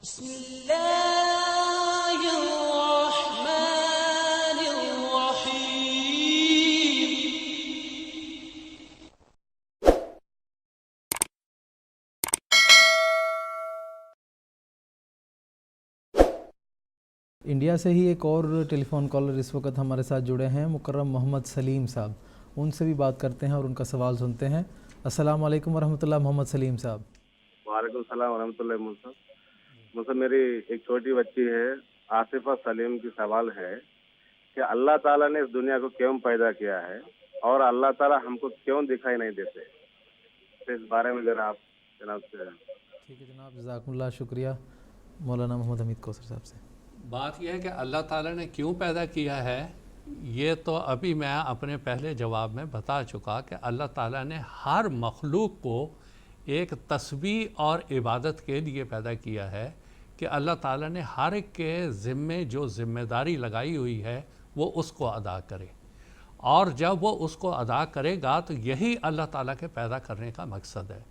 بسم اللہ الرحمن الرحیم۔ انڈیا سے ہی ایک اور ٹیلی فون کالر اس وقت ہمارے ساتھ جڑے ہیں، مکرم محمد سلیم صاحب۔ ان سے بھی بات کرتے ہیں اور ان کا سوال سنتے ہیں۔ السلام علیکم ورحمۃ اللہ، محمد سلیم صاحب۔ وعلیکم السلام ورحمۃ اللہ۔ مجھے میری ایک چھوٹی بچی ہے آصفہ سلیم کی سوال ہے کہ اللہ تعالیٰ نے اس دنیا کو کیوں پیدا کیا ہے اور اللہ تعالیٰ ہم کو کیوں دکھائی نہیں دیتے؟ تو اس بارے میں ذرا آپ جناب سے۔ ٹھیک ہے جناب، جزاکم اللہ، شکریہ مولانا محمد حمید کوثر صاحب سے۔ بات یہ ہے کہ اللہ تعالیٰ نے کیوں پیدا کیا ہے، یہ تو ابھی میں اپنے پہلے جواب میں بتا چکا کہ اللہ تعالیٰ نے ہر مخلوق کو ایک تسبیح اور عبادت کے لیے پیدا کیا ہے کہ اللہ تعالیٰ نے ہر ایک کے ذمے جو ذمہ داری لگائی ہوئی ہے وہ اس کو ادا کرے، اور جب وہ اس کو ادا کرے گا تو یہی اللہ تعالیٰ کے پیدا کرنے کا مقصد ہے۔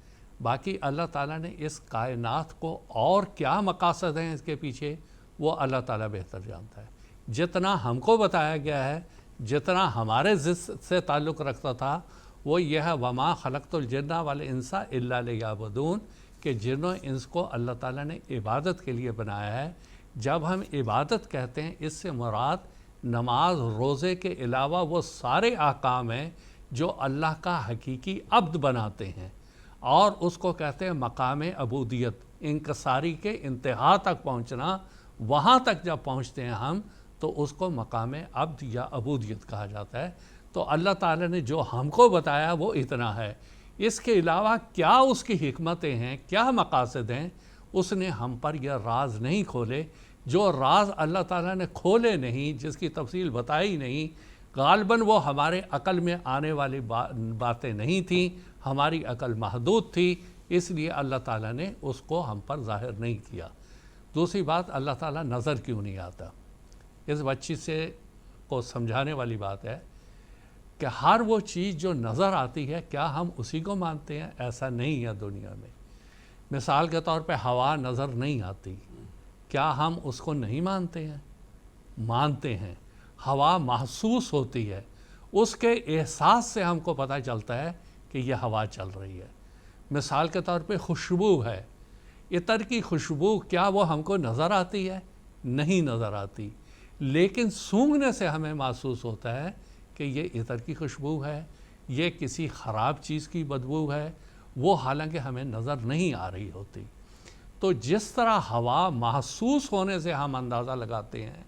باقی اللہ تعالیٰ نے اس کائنات کو اور کیا مقاصد ہیں اس کے پیچھے، وہ اللہ تعالیٰ بہتر جانتا ہے۔ جتنا ہم کو بتایا گیا ہے، جتنا ہمارے سے تعلق رکھتا تھا، وہ یہ ہے وما خلقت الجن والانس الا لیعبدون، کہ جن و انس کو اللہ تعالیٰ نے عبادت کے لیے بنایا ہے۔ جب ہم عبادت کہتے ہیں، اس سے مراد نماز روزے کے علاوہ وہ سارے احکام ہیں جو اللہ کا حقیقی عبد بناتے ہیں، اور اس کو کہتے ہیں مقام عبودیت، انکساری کے انتہا تک پہنچنا۔ وہاں تک جب پہنچتے ہیں ہم تو اس کو مقام عبد یا عبودیت کہا جاتا ہے۔ تو اللہ تعالیٰ نے جو ہم کو بتایا وہ اتنا ہے، اس کے علاوہ کیا اس کی حکمتیں ہیں، کیا مقاصد ہیں، اس نے ہم پر یہ راز نہیں کھولے۔ جو راز اللہ تعالیٰ نے کھولے نہیں، جس کی تفصیل بتائی نہیں، غالباً وہ ہمارے عقل میں آنے والی باتیں نہیں تھیں، ہماری عقل محدود تھی، اس لیے اللہ تعالیٰ نے اس کو ہم پر ظاہر نہیں کیا۔ دوسری بات، اللہ تعالیٰ نظر کیوں نہیں آتا؟ اس بچی سے کو سمجھانے والی بات ہے کہ ہر وہ چیز جو نظر آتی ہے، کیا ہم اسی کو مانتے ہیں؟ ایسا نہیں ہے دنیا میں۔ مثال کے طور پہ ہوا نظر نہیں آتی، کیا ہم اس کو نہیں مانتے ہیں؟ مانتے ہیں۔ ہوا محسوس ہوتی ہے، اس کے احساس سے ہم کو پتہ چلتا ہے کہ یہ ہوا چل رہی ہے۔ مثال کے طور پہ خوشبو ہے، عطر کی خوشبو، کیا وہ ہم کو نظر آتی ہے؟ نہیں نظر آتی، لیکن سونگھنے سے ہمیں محسوس ہوتا ہے کہ یہ عطر کی خوشبو ہے، یہ کسی خراب چیز کی بدبو ہے، وہ حالانکہ ہمیں نظر نہیں آ رہی ہوتی۔ تو جس طرح ہوا محسوس ہونے سے ہم اندازہ لگاتے ہیں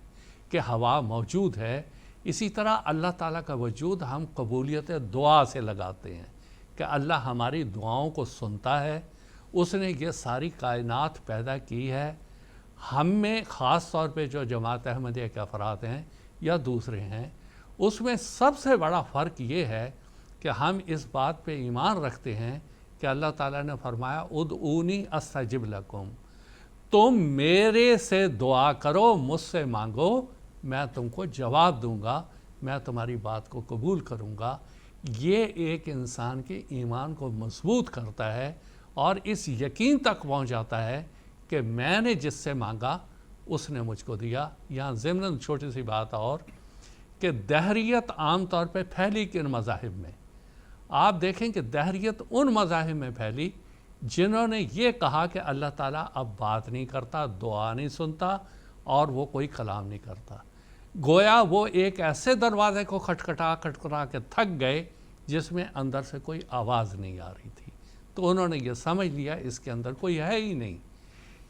کہ ہوا موجود ہے، اسی طرح اللہ تعالیٰ کا وجود ہم قبولیت دعا سے لگاتے ہیں کہ اللہ ہماری دعاؤں کو سنتا ہے۔ اس نے یہ ساری کائنات پیدا کی ہے۔ ہم میں خاص طور پہ جو جماعت احمدیہ کے افراد ہیں یا دوسرے ہیں، اس میں سب سے بڑا فرق یہ ہے کہ ہم اس بات پہ ایمان رکھتے ہیں کہ اللہ تعالیٰ نے فرمایا ادعونی استجب لکم، تم میرے سے دعا کرو، مجھ سے مانگو، میں تم کو جواب دوں گا، میں تمہاری بات کو قبول کروں گا۔ یہ ایک انسان کے ایمان کو مضبوط کرتا ہے اور اس یقین تک پہنچ جاتا ہے کہ میں نے جس سے مانگا اس نے مجھ کو دیا۔ یہاں ضمناً چھوٹی سی بات اور کہ دہریت عام طور پہ پھیلی کن مذاہب میں؟ آپ دیکھیں کہ دہریت ان مذاہب میں پھیلی جنہوں نے یہ کہا کہ اللہ تعالیٰ اب بات نہیں کرتا، دعا نہیں سنتا، اور وہ کوئی کلام نہیں کرتا۔ گویا وہ ایک ایسے دروازے کو کھٹکھٹا کے تھک گئے جس میں اندر سے کوئی آواز نہیں آ رہی تھی، تو انہوں نے یہ سمجھ لیا اس کے اندر کوئی ہے ہی نہیں۔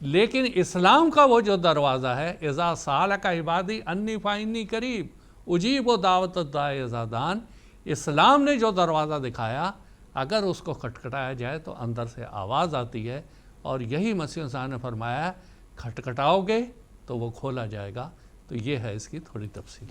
لیکن اسلام کا وہ جو دروازہ ہے، اذا سالک عبادی انی فانی قریب اجیب دعوت الداعی اذا دعان، اسلام نے جو دروازہ دکھایا، اگر اس کو کھٹکھٹایا جائے تو اندر سے آواز آتی ہے، اور یہی مسیح صاحب نے فرمایا کھٹکھٹاؤ گے تو وہ کھولا جائے گا۔ تو یہ ہے اس کی تھوڑی تفصیل۔